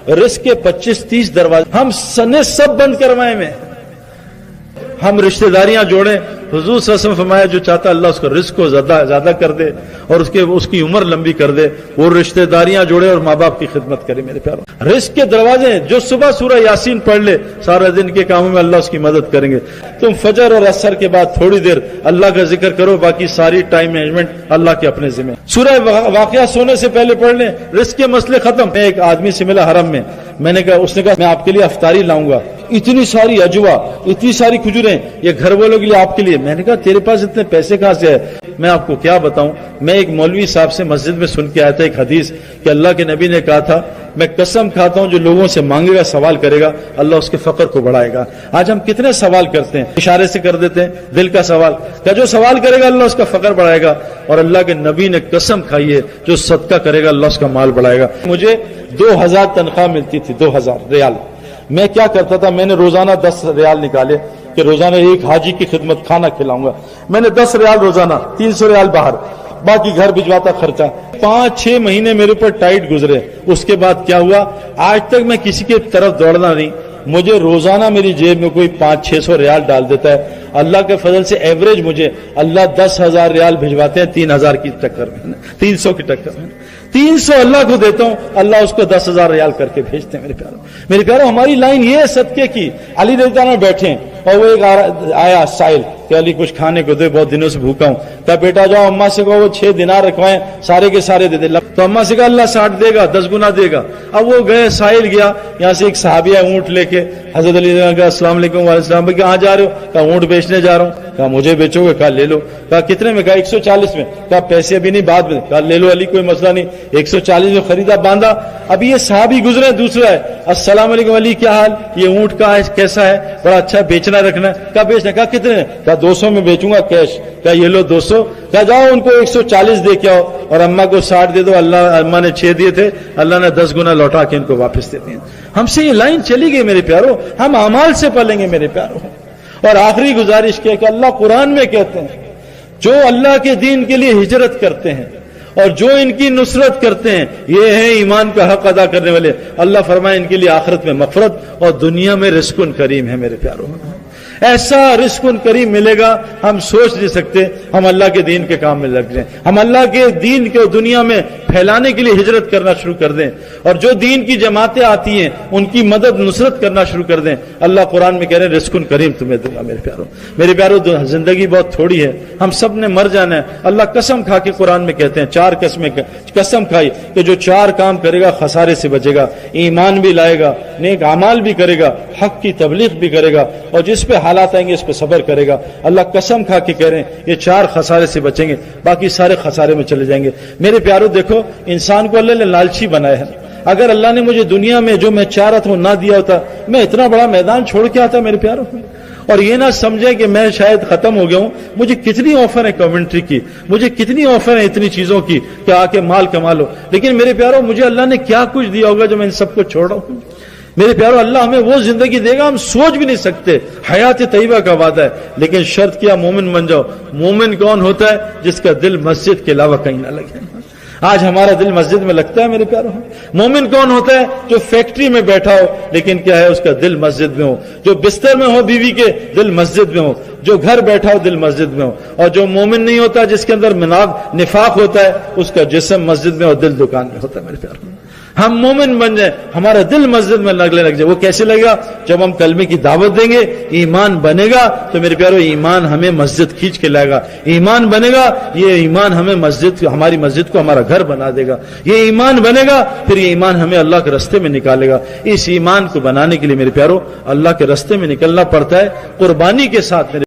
Risk के 25-30 दरवाजे हम सने सब बंद करवाए में, हम रिश्तेदारियां जोड़ें। हुजूर सल्लल्लाहु अलैहि वसल्लम फरमाया जो चाहता अल्लाह उसको रिस्क को ज्यादा कर दे और उसकी उम्र लंबी कर दे, वो रिश्तेदारियां जोड़े और माँ बाप की खिदमत करे। मेरे प्यारो, रिस्क के दरवाजे जो सुबह सूरह यासीन पढ़ ले सारा दिन के कामों में अल्लाह उसकी मदद करेंगे। तुम फजर और असर के बाद थोड़ी देर अल्लाह का जिक्र करो, बाकी सारी टाइम मैनेजमेंट अल्लाह के अपने जिम्मे। सूरह वाक़िया सोने से पहले पढ़ लें, रिस्क के मसले खत्म। मैं एक आदमी से मिला हरम में, मैंने कहा, उसने कहा मैं आपके लिए अफ्तारी लाऊंगा, इतनी सारी अजवा, इतनी सारी खजूरें, ये घर वालों के लिए आपके लिए। मैंने कहा तेरे पास इतने पैसे कहां से है? मैं आपको क्या बताऊं, मैं एक मौलवी साहब से मस्जिद में सुन के आया था एक हदीस कि अल्लाह के नबी ने कहा था मैं कसम खाता हूं जो लोगों से मांगेगा, सवाल करेगा, अल्लाह उसके फकर को बढ़ाएगा। आज हम कितने सवाल करते हैं, इशारे से कर देते हैं, दिल का सवाल क्या, जो सवाल करेगा अल्लाह उसका फकर बढ़ाएगा। और अल्लाह के नबी ने कसम खाई है जो सदका करेगा अल्लाह उसका माल बढ़ाएगा। मुझे 2000 तनख्वाह मिलती थी, 2000 रियाल। मैं क्या करता था, मैंने रोजाना 10 रियाल निकाले कि रोजाना एक हाजी की खिदमत खाना खिलाऊंगा। मैंने 10 रियाल रोजाना, 300 रियाल बाहर, बाकी घर भिजवाता खर्चा। 5-6 महीने मेरे ऊपर टाइट गुजरे। उसके बाद क्या हुआ, आज तक मैं किसी के तरफ दौड़ना नहीं, मुझे रोजाना मेरी जेब में कोई 500-600 रियाल डाल देता है। अल्लाह के फजल से एवरेज मुझे अल्लाह 10,000 रियाल भिजवाते हैं 3,000 की टक्कर में, 300 की टक्कर में। 300 अल्लाह को देता हूं, अल्लाह उसको 10,000 रियाल करके भेजते हैं। मेरे प्यारो हमारी लाइन ये है सदके की। अली रज़ी अल्लाह बैठे और वो एक आया साइल कि अली कुछ खाने को दे, बहुत दिनों से भूखा हूं। कहा बेटा जाओ अम्मा से कहो वो 6 दिनार रखवाएं, सारे के सारे दे दे। तो अम्मा से कहा अल्लाह 60 देगा, 10 गुना देगा। अब वो गए, साहिल गया, यहां से एक सहाबिया ऊंट लेके हजरत अली ने कहा अस्सलाम वालेकुम। वालेकुम, कहां जा रहे हो? कहा ऊंट बेचने जा रहा हूं। कहा मुझे बेचोगे? कहा ले लो। कहा कितने में? कहा 140 में। कहा पैसे अभी नहीं, बाद में। कहा ले लो अली, कोई मसला नहीं। 140 में खरीदा, बांधा। अभी ये साहबी गुजरे, दूसरा है, अस्सलाम वालेकुम अली क्या हाल, ये ऊंट का है, कैसा है? बड़ा अच्छा, बेचना रखना। कहा बेचना। कहा कितने? कहा 200 में बेचूंगा कैश। कहा ये लो 200। कहा जाओ उनको 140 दे के आओ और अम्मा को 60 दे दो। अल्लाह, अम्मा ने 6 दिए थे, अल्लाह ने 10 गुना लौटा के इनको वापस दे दिए। हमसे ये लाइन चली गई मेरे प्यारो, हम अमाल से पलेंगे मेरे प्यारो। और आखिरी गुजारिश किया कि अल्लाह कुरान में कहते हैं जो अल्लाह के दीन के लिए हिजरत करते हैं और जो इनकी नुसरत करते हैं, ये है ईमान का हक अदा करने वाले। अल्लाह फरमाए इनके लिए आखिरत में मग़फ़िरत और दुनिया में रिज़्क़ुन करीम है। मेरे प्यारो, ऐसा रिज़्क़ुन करीम मिलेगा हम सोच नहीं सकते। हम अल्लाह के दीन के काम में लग जाएं, हम अल्लाह के दीन को दुनिया में फैलाने के लिए हिजरत करना शुरू कर दें और जो दीन की जमातें आती हैं उनकी मदद नुसरत करना शुरू कर दें। अल्लाह कुरान में कह रहे हैं रिज़्क़ुन करीम तुम्हें दूंगा। मेरे प्यारो जिंदगी बहुत थोड़ी है, हम सब ने मर जाना है। अल्लाह कसम खा के कुरान में कहते हैं, 4 कसम खाई कि जो 4 काम करेगा खसारे से बचेगा, ईमान भी लाएगा, नेक अमाल भी करेगा, हक की तबलीग भी करेगा और जिस पे हालात आएंगे इस पे सब्र करेगा। अल्लाह कसम खा के कह रहे हैं ये 4 खसारे से बचेंगे, बाकी सारे खसारे में चले जाएंगे। मेरे प्यारो देखो, इंसान को अल्लाह ने लालची बनाया है। अगर अल्लाह ने मुझे दुनिया में जो मैं चाह रहा था वो ना दिया होता, मैं इतना बड़ा मैदान छोड़ के आता मेरे प्यारो। और ये ना समझे कि मैं शायद खत्म हो गया हूं। मुझे कितनी ऑफर है कमेंट्री की, मुझे कितनी ऑफर है इतनी चीजों की कि आके माल कमा लो, लेकिन मेरे प्यारो मुझे अल्लाह ने क्या कुछ दिया होगा जो मैं इन सबको छोड़ रहा हूं। मेरे प्यारो अल्लाह हमें वो जिंदगी देगा हम सोच भी नहीं सकते। हयात तय्यबा का वादा है, लेकिन शर्त क्या, मोमिन बन जाओ। मोमिन कौन होता है? जिसका दिल मस्जिद के अलावा कहीं ना लगे। आज हमारा दिल मस्जिद में लगता है मेरे प्यारो। मोमिन कौन होता है? जो फैक्ट्री में बैठा हो लेकिन क्या है उसका दिल मस्जिद में हो, जो बिस्तर में हो बीवी के दिल मस्जिद में हो, जो घर बैठा हो दिल मस्जिद में हो। और जो मोमिन नहीं होता, जिसके अंदर निफाक होता है, उसका जिस्म मस्जिद में और दिल दुकान में होता है। मेरे प्यारो हम मोमिन बन जाए, हमारा दिल मस्जिद में लगने लग जाए। वो कैसे लगेगा? जब हम कलमे की दावत देंगे, ईमान बनेगा तो मेरे प्यारो ईमान हमें मस्जिद खींच के लाएगा। ईमान बनेगा, ये ईमान हमें मस्जिद, हमारी मस्जिद को हमारा घर बना देगा। ये ईमान बनेगा, फिर ये ईमान हमें अल्लाह के रास्ते में निकालेगा। इस ईमान को बनाने के लिए मेरे प्यारो अल्लाह के रास्ते में निकलना पड़ता है कुर्बानी के साथ।